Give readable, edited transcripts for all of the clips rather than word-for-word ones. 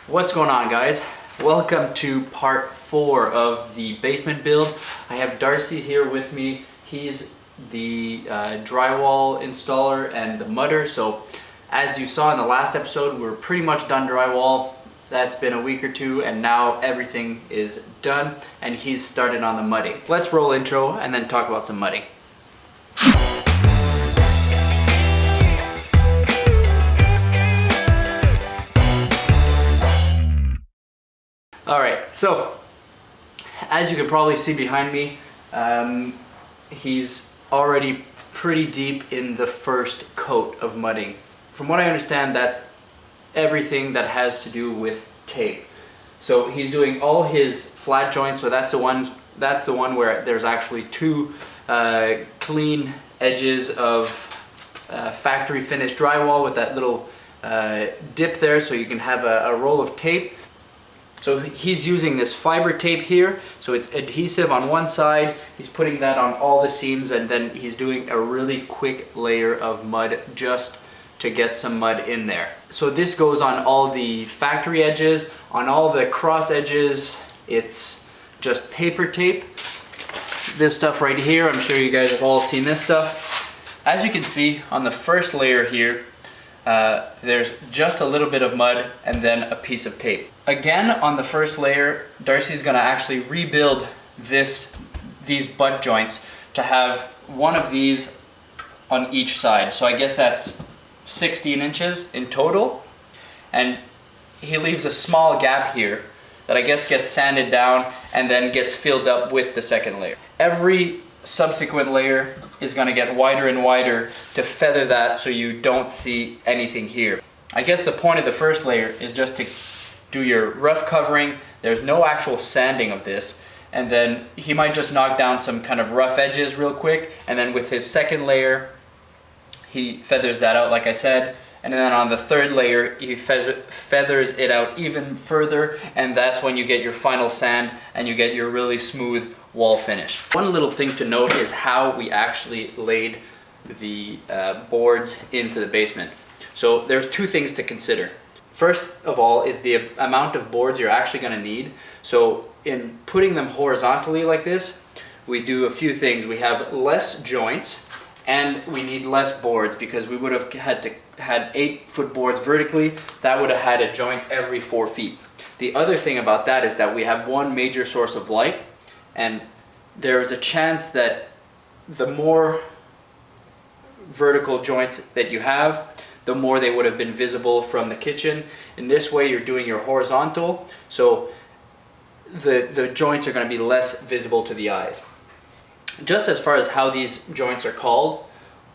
What's going on, guys? Welcome to part 4 of the basement build. I have Darcy here with me. He's the drywall installer and the mudder. So as you saw in the last episode, we're pretty much done drywall. That's been a week or two, and now everything is done and he's started on the mudding. Let's roll intro and then talk about some mudding. Alright, so as you can probably see behind me, he's already pretty deep in the first coat of mudding. From what I understand, that's everything that has to do with tape. So he's doing all his flat joints, so that's the one where there's actually two clean edges of factory finished drywall with that little dip there, so you can have a roll of tape. So he's using this fiber tape here, so it's adhesive on one side. He's putting that on all the seams, and then he's doing a really quick layer of mud just to get some mud in there. So this goes on all the factory edges. On all the cross edges, it's just paper tape. This stuff right here, I'm sure you guys have all seen this stuff. As you can see on the first layer here, there's just a little bit of mud and then a piece of tape. Again, on the first layer, Darcy's gonna actually rebuild these butt joints to have one of these on each side. So I guess that's 16 inches in total. And he leaves a small gap here that I guess gets sanded down and then gets filled up with the second layer. Every subsequent layer is going to get wider and wider to feather that so you don't see anything here. I guess the point of the first layer is just to do your rough covering. There's no actual sanding of this, and then he might just knock down some kind of rough edges real quick, and then with his second layer he feathers that out like I said, and then on the third layer he feathers it out even further, and that's when you get your final sand and you get your really smooth wall finish. One little thing to note is how we actually laid the boards into the basement. So there's two things to consider. First of all is the amount of boards you're actually going to need. So in putting them horizontally like this, we do a few things. We have less joints and we need less boards, because we would have had 8-foot boards vertically. That would have had a joint every 4 feet. The other thing about that is that we have one major source of light, and there is a chance that the more vertical joints that you have, the more they would have been visible from the kitchen. In this way, you're doing your horizontal, so the joints are going to be less visible to the eyes. Just as far as how these joints are called,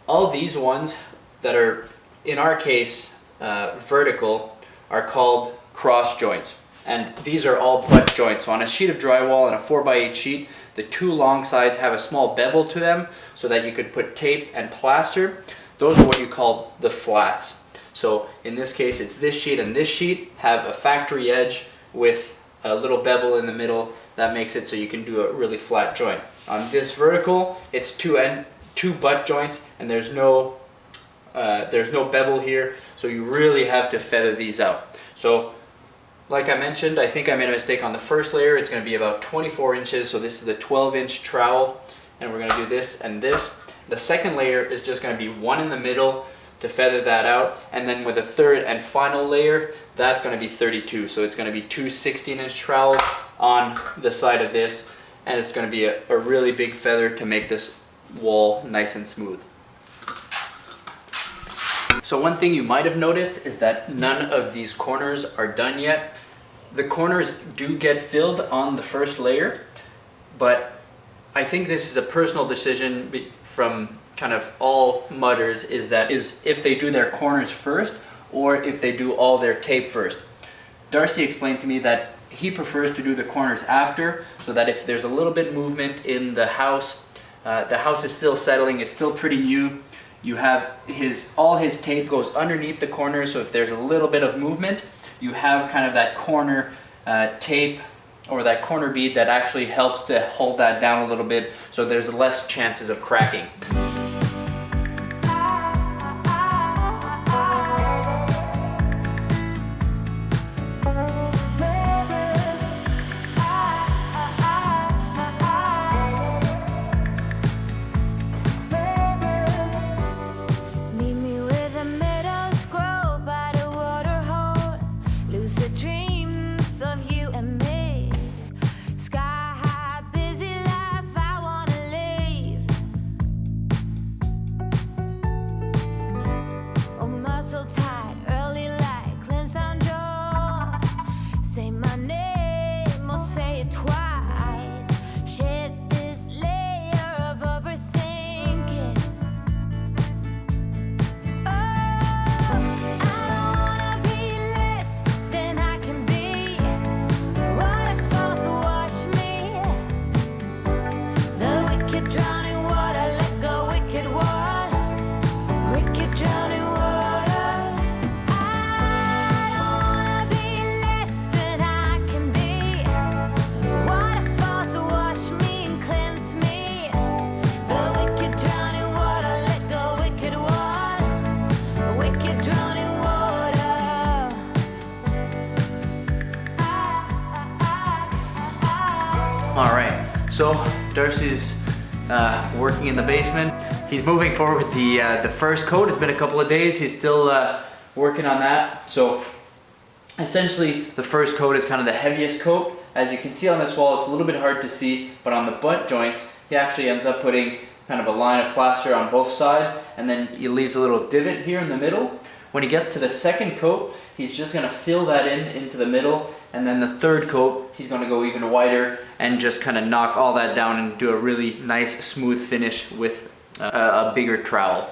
all these ones that are, in our case, vertical, are called cross joints. And these are all butt joints. So on a sheet of drywall and a 4x8 sheet, the two long sides have a small bevel to them so that you could put tape and plaster. Those are what you call the flats. So in this case, it's this sheet and this sheet have a factory edge with a little bevel in the middle. That makes it so you can do a really flat joint. On this vertical, it's two butt joints, and there's no bevel here, so you really have to feather these out. So like I mentioned, I think I made a mistake on the first layer. It's going to be about 24 inches, so this is the 12-inch trowel, and we're going to do this and this. The second layer is just going to be one in the middle to feather that out, and then with a third and final layer, that's going to be 32. So it's going to be two 16-inch trowels on the side of this, and it's going to be a really big feather to make this wall nice and smooth. So one thing you might have noticed is that none of these corners are done yet. The corners do get filled on the first layer, but I think this is a personal decision from kind of all mudders, is if they do their corners first or if they do all their tape first. Darcy explained to me that he prefers to do the corners after, so that if there's a little bit movement in the house is still settling, it's still pretty new. You have all his tape goes underneath the corners, so if there's a little bit of movement, you have kind of that corner tape or that corner bead that actually helps to hold that down a little bit, so there's less chances of cracking. All right, so Darcy's working in the basement. He's moving forward with the first coat. It's been a couple of days. He's still working on that. So essentially the first coat is kind of the heaviest coat. As you can see on this wall, it's a little bit hard to see, but on the butt joints, he actually ends up putting kind of a line of plaster on both sides, and then he leaves a little divot here in the middle. When he gets to the second coat, he's just gonna fill that into the middle, and then the third coat, he's gonna go even wider and just kind of knock all that down and do a really nice smooth finish with a bigger trowel.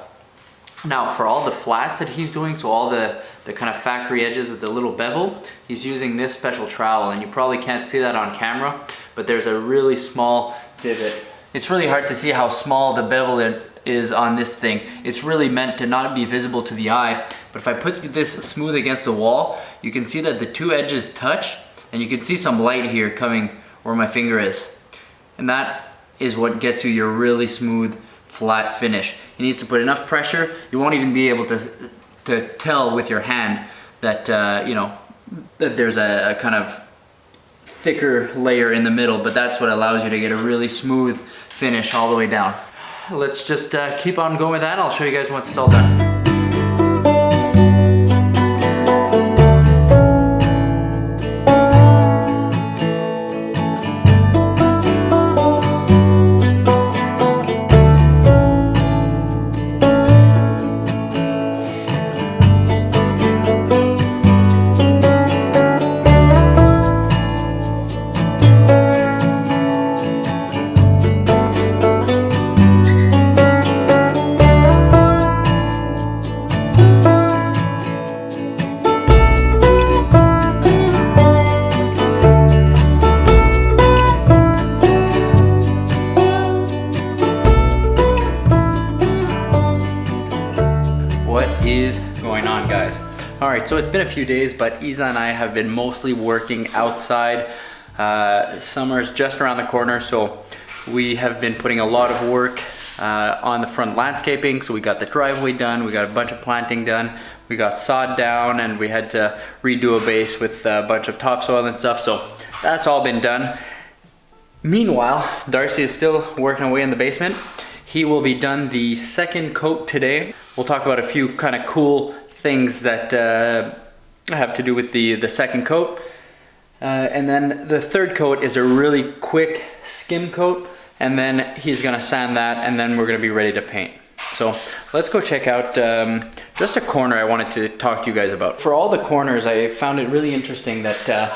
Now for all the flats that he's doing, so all the kind of factory edges with the little bevel, he's using this special trowel, and you probably can't see that on camera, but there's a really small divot. It's really hard to see how small the bevel is on this thing. It's really meant to not be visible to the eye, but if I put this smooth against the wall, you can see that the two edges touch, and you can see some light here coming where my finger is. And that is what gets you your really smooth, flat finish. He needs to put enough pressure, you won't even be able to tell with your hand that, you know, that there's a kind of thicker layer in the middle, but that's what allows you to get a really smooth finish all the way down. Let's just keep on going with that. I'll show you guys once it's all done. Going on, guys? All right, so it's been a few days, but Izza and I have been mostly working outside. Summer's just around the corner, so we have been putting a lot of work on the front landscaping. So we got the driveway done, we got a bunch of planting done, we got sod down, and we had to redo a base with a bunch of topsoil and stuff. So that's all been done. Meanwhile, Darcy is still working away in the basement. He will be done the second coat today. We'll talk about a few kind of cool things that have to do with the second coat. And then the third coat is a really quick skim coat, and then he's gonna sand that, and then we're gonna be ready to paint. So let's go check out just a corner I wanted to talk to you guys about. For all the corners, I found it really interesting that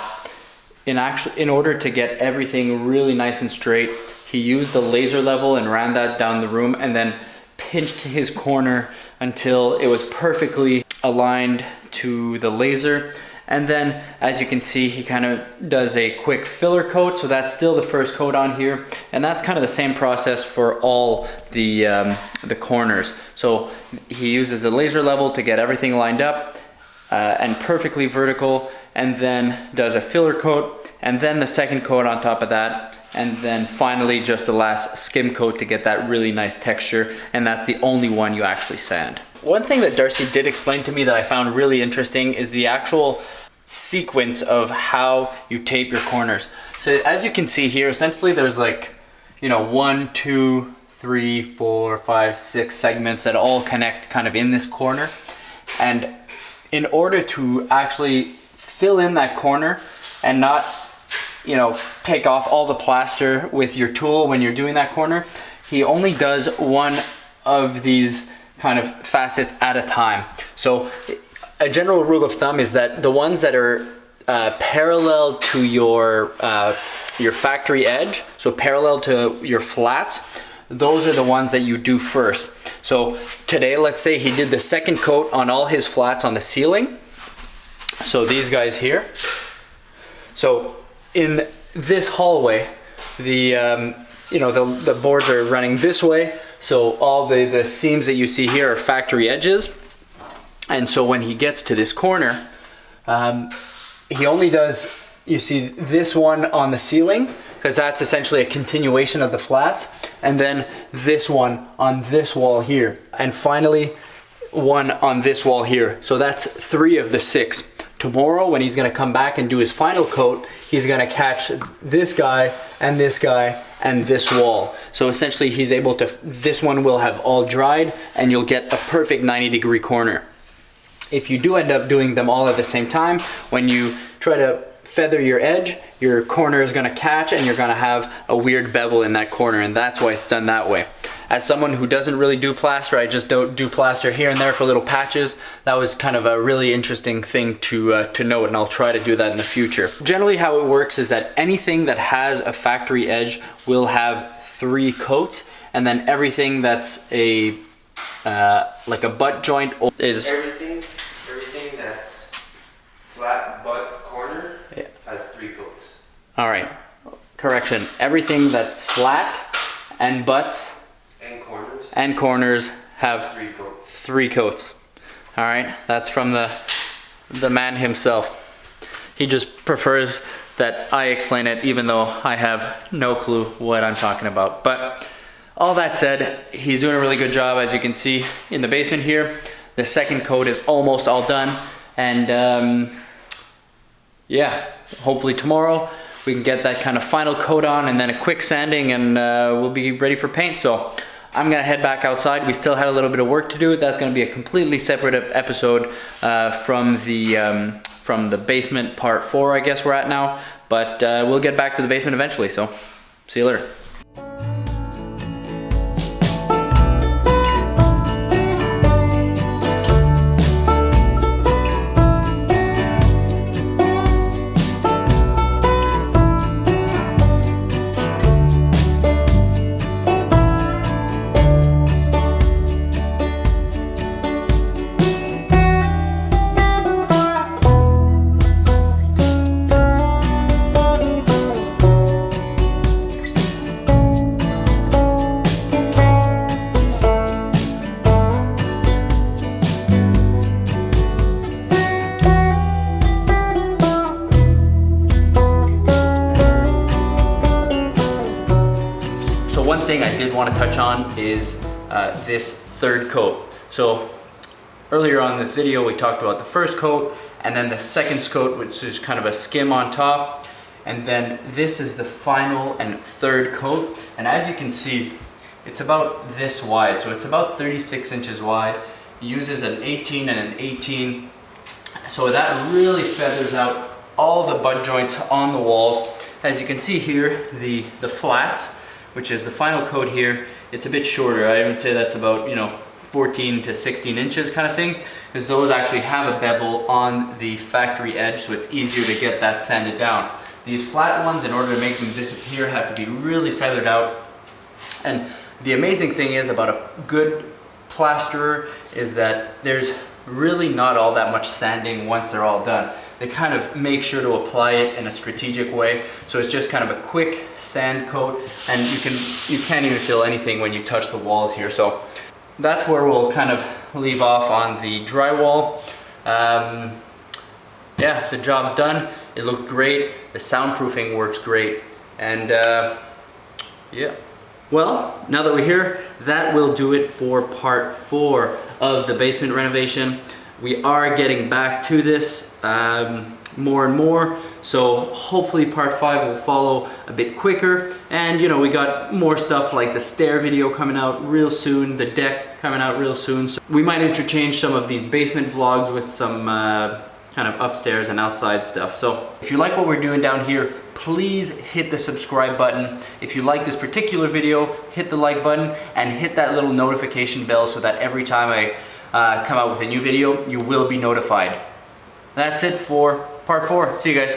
in order to get everything really nice and straight, he used the laser level and ran that down the room, and then pinched his corner until it was perfectly aligned to the laser. And then, as you can see, he kind of does a quick filler coat, so that's still the first coat on here, and that's kind of the same process for all the corners. So he uses a laser level to get everything lined up and perfectly vertical, and then does a filler coat, and then the second coat on top of that, and then finally just the last skim coat to get that really nice texture, and that's the only one you actually sand. One thing that Darcy did explain to me that I found really interesting is the actual sequence of how you tape your corners. So as you can see here, essentially there's like, you know, 1, 2, 3, 4, 5, 6 segments that all connect kind of in this corner. And in order to actually fill in that corner and not, you know, take off all the plaster with your tool when you're doing that corner, he only does one of these kind of facets at a time. So a general rule of thumb is that the ones that are parallel to your factory edge, so parallel to your flats, those are the ones that you do first. So today, let's say he did the second coat on all his flats on the ceiling. So these guys here. So in this hallway, the boards are running this way. So all the seams that you see here are factory edges. And so when he gets to this corner, he only does, you see this one on the ceiling, because that's essentially a continuation of the flats, and then this one on this wall here, and finally one on this wall here. So that's 3 of the 6. tomorrow when he's gonna come back and do his final coat, he's gonna catch this guy and this wall. So essentially he's able to, this one will have all dried and you'll get a perfect 90-degree corner. If you do end up doing them all at the same time, when you try to feather your edge, your corner is gonna catch and you're gonna have a weird bevel in that corner, and that's why it's done that way. As someone who doesn't really do plaster, I just don't do plaster here and there for little patches. That was kind of a really interesting thing to note, and I'll try to do that in the future. Generally how it works is that anything that has a factory edge will have 3 coats, and then everything that's a like a butt joint is everything that's flat butt corner has 3 coats. All right, correction. Everything that's flat and butts and corners have 3 coats. All right, that's from the man himself. He just prefers that I explain it, even though I have no clue what I'm talking about. But all that said, he's doing a really good job. As you can see in the basement here, the second coat is almost all done, and yeah, hopefully tomorrow we can get that kind of final coat on, and then a quick sanding, and we'll be ready for paint. So I'm gonna head back outside. We still have a little bit of work to do. That's gonna be a completely separate episode from the basement part 4, I guess we're at now. But we'll get back to the basement eventually, so see you later. One thing I did want to touch on is this third coat. So earlier on in the video we talked about the first coat, and then the second coat, which is kind of a skim on top, and then this is the final and third coat. And as you can see, it's about this wide, so it's about 36 inches wide. It uses an 18 and an 18, so that really feathers out all the butt joints on the walls. As you can see here, the flats, which is the final coat here, it's a bit shorter. I would say that's about, 14 to 16 inches kind of thing, because those actually have a bevel on the factory edge, so it's easier to get that sanded down. These flat ones, in order to make them disappear, have to be really feathered out. And the amazing thing is about a good plasterer is that there's really not all that much sanding once they're all done. They kind of make sure to apply it in a strategic way. So it's just kind of a quick sand coat, and you can't even feel anything when you touch the walls here. So that's where we'll kind of leave off on the drywall. Yeah, the job's done. It looked great. The soundproofing works great. And yeah. Well, now that we're here, that will do it for part 4 of the basement renovation. We are getting back to this more and more, so hopefully part 5 will follow a bit quicker. And we got more stuff like the stair video coming out real soon, the deck coming out real soon. So we might interchange some of these basement vlogs with some kind of upstairs and outside stuff. So if you like what we're doing down here, please hit the subscribe button. If you like this particular video, hit the like button and hit that little notification bell so that every time I come out with a new video, you will be notified. That's it for part 4. See you guys.